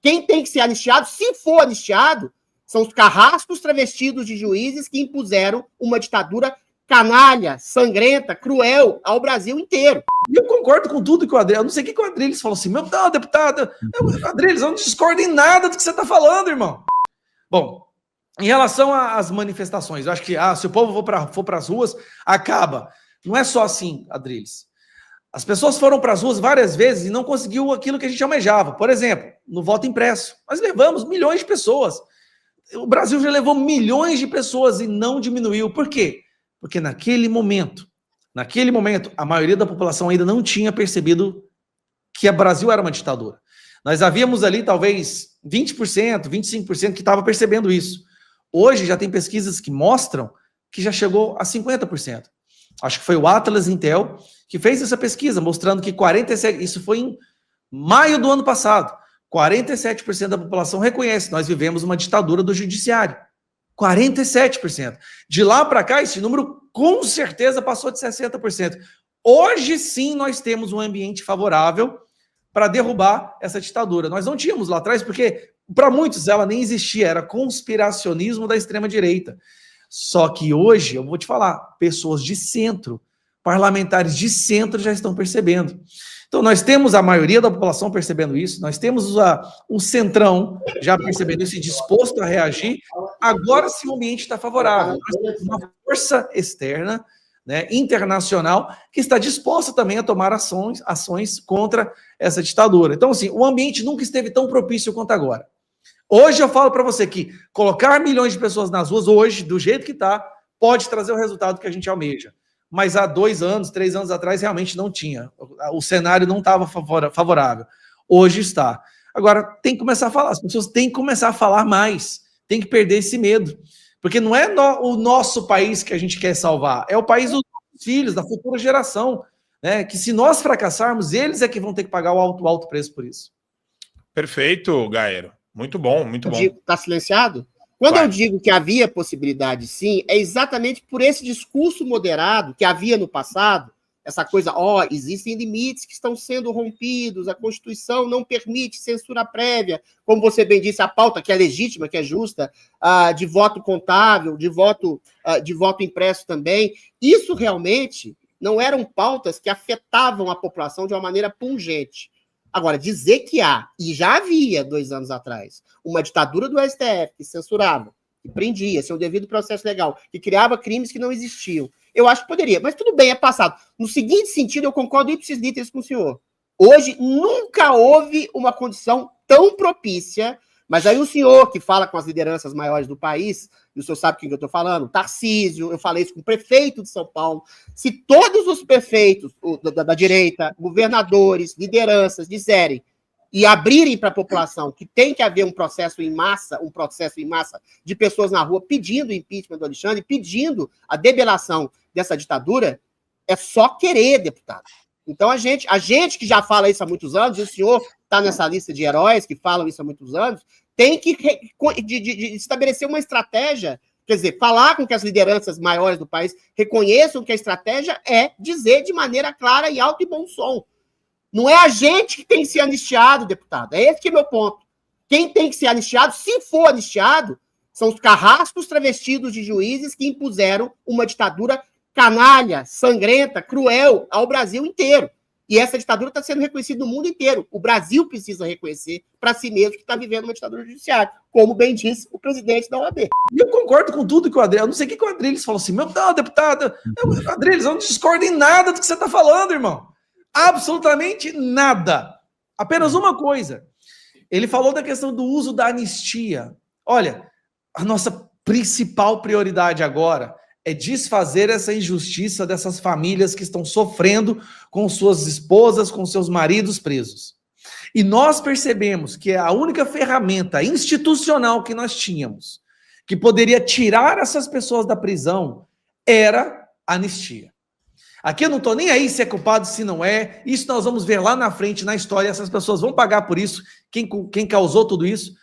Quem tem que ser anistiado, se for anistiado, são os carrascos travestidos de juízes que impuseram uma ditadura canalha, sangrenta, cruel ao Brasil inteiro. E eu concordo com tudo que o Adriles... Eu não sei o que o Adriles falou assim, meu não, deputado... Adriles, eu não discordo em nada do que você está falando, irmão. Bom, em relação às manifestações, eu acho que se o povo for para as ruas, acaba. Não é só assim, Adriles. As pessoas foram para as ruas várias vezes e não conseguiu aquilo que a gente almejava. Por exemplo, no voto impresso. Nós levamos milhões de pessoas. O Brasil já levou milhões de pessoas e não diminuiu. Por quê? Porque naquele momento, a maioria da população ainda não tinha percebido que o Brasil era uma ditadura. Nós havíamos ali talvez 20%, 25% que estava percebendo isso. Hoje já tem pesquisas que mostram que já chegou a 50%. Acho que foi o Atlas Intel que fez essa pesquisa, mostrando que 47%, isso foi em maio do ano passado, 47% da população reconhece, nós vivemos uma ditadura do judiciário. 47%. De lá para cá, esse número com certeza passou de 60%. Hoje sim nós temos um ambiente favorável para derrubar essa ditadura. Nós não tínhamos lá atrás, porque para muitos ela nem existia, era conspiracionismo da extrema-direita. Só que hoje, eu vou te falar, pessoas de centro, parlamentares de centro já estão percebendo. Então nós temos a maioria da população percebendo isso, nós temos o centrão já percebendo isso e disposto a reagir. Agora sim o ambiente está favorável. Nós temos uma força externa, né, internacional, que está disposta também a tomar ações contra essa ditadura. Então, assim, o ambiente nunca esteve tão propício quanto agora. Hoje eu falo para você que colocar milhões de pessoas nas ruas, hoje, do jeito que está, pode trazer o resultado que a gente almeja. Mas há 2 anos, 3 anos atrás, realmente não tinha. O cenário não estava favorável. Hoje está. Agora, tem que começar a falar. As pessoas têm que começar a falar mais. Tem que perder esse medo. Porque não é o nosso país que a gente quer salvar. É o país dos nossos filhos, da futura geração. Né? Que se nós fracassarmos, eles é que vão ter que pagar o alto preço por isso. Perfeito, Gaero. Muito bom, muito bom. Está silenciado? Quando eu digo que havia possibilidade, sim, é exatamente por esse discurso moderado que havia no passado, essa coisa, existem limites que estão sendo rompidos, a Constituição não permite censura prévia, como você bem disse, a pauta que é legítima, que é justa, de voto contável, de voto impresso também. Isso realmente não eram pautas que afetavam a população de uma maneira pungente. Agora, dizer que e já havia 2 anos atrás, uma ditadura do STF que censurava, que prendia, sem o devido processo legal, que criava crimes que não existiam, eu acho que poderia. Mas tudo bem, é passado. No seguinte sentido, eu concordo ipsis literis com o senhor. Hoje, nunca houve uma condição tão propícia, mas aí o senhor, que fala com as lideranças maiores do país, e o senhor sabe quem que eu estou falando, Tarcísio, eu falei isso com o prefeito de São Paulo, se todos os prefeitos da direita, governadores, lideranças, disserem e abrirem para a população que tem que haver um processo em massa de pessoas na rua pedindo o impeachment do Alexandre, pedindo a debelação dessa ditadura, é só querer, deputado. Então, a gente que já fala isso há muitos anos, e o senhor está nessa lista de heróis que falam isso há muitos anos, tem que de estabelecer uma estratégia, quer dizer, falar com que as lideranças maiores do país reconheçam que a estratégia é dizer de maneira clara e alto e bom som. Não é a gente que tem que ser anistiado, deputado. É esse que é meu ponto. Quem tem que ser anistiado, se for anistiado, são os carrascos travestidos de juízes que impuseram uma ditadura canalha, sangrenta, cruel ao Brasil inteiro. E essa ditadura está sendo reconhecida no mundo inteiro. O Brasil precisa reconhecer para si mesmo que está vivendo uma ditadura judiciária, como bem disse o presidente da OAB. E eu concordo com tudo que o Adriles... Eu não sei o que o Adriles falou assim, meu não, deputado... Adriles, eu não discordo em nada do que você está falando, irmão. Absolutamente nada. Apenas uma coisa. Ele falou da questão do uso da anistia. Olha, a nossa principal prioridade agora é desfazer essa injustiça dessas famílias que estão sofrendo com suas esposas, com seus maridos presos. E nós percebemos que a única ferramenta institucional que nós tínhamos, que poderia tirar essas pessoas da prisão, era a anistia. Aqui eu não estou nem aí se é culpado, se não é. Isso nós vamos ver lá na frente, na história. Essas pessoas vão pagar por isso, quem causou tudo isso.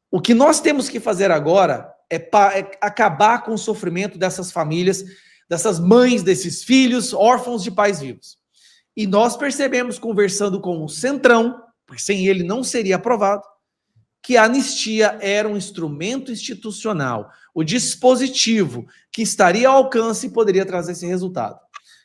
O que nós temos que fazer agora é acabar com o sofrimento dessas famílias, dessas mães, desses filhos, órfãos de pais vivos. E nós percebemos, conversando com o Centrão, porque sem ele não seria aprovado, que a anistia era um instrumento institucional, o dispositivo que estaria ao alcance e poderia trazer esse resultado.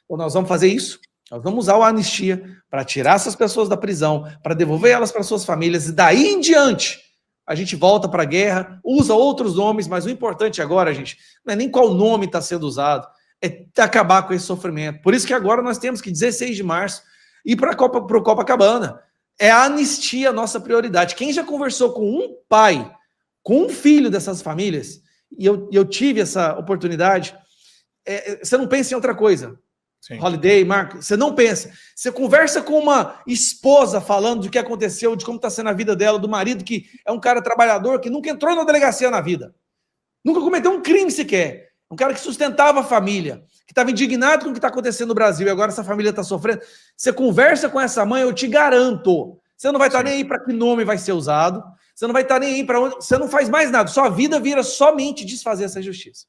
Então nós vamos fazer isso, nós vamos usar a anistia para tirar essas pessoas da prisão, para devolver elas para suas famílias, e daí em diante a gente volta para a guerra, usa outros nomes, mas o importante agora, gente, não é nem qual nome está sendo usado, é acabar com esse sofrimento. Por isso que agora nós temos que, 16 de março, ir para o Copacabana. É a anistia a nossa prioridade. Quem já conversou com um pai, com um filho dessas famílias, e eu tive essa oportunidade, você não pensa em outra coisa. Sim. Holiday, Marco, você não pensa. Você conversa com uma esposa falando do que aconteceu, de como está sendo a vida dela, do marido que é um cara trabalhador, que nunca entrou na delegacia na vida. Nunca cometeu um crime sequer. Um cara que sustentava a família, que estava indignado com o que está acontecendo no Brasil e agora essa família está sofrendo. Você conversa com essa mãe, eu te garanto, você não vai estar nem aí para que nome vai ser usado, você não vai estar nem aí para onde, você não faz mais nada, sua vida vira somente desfazer essa injustiça.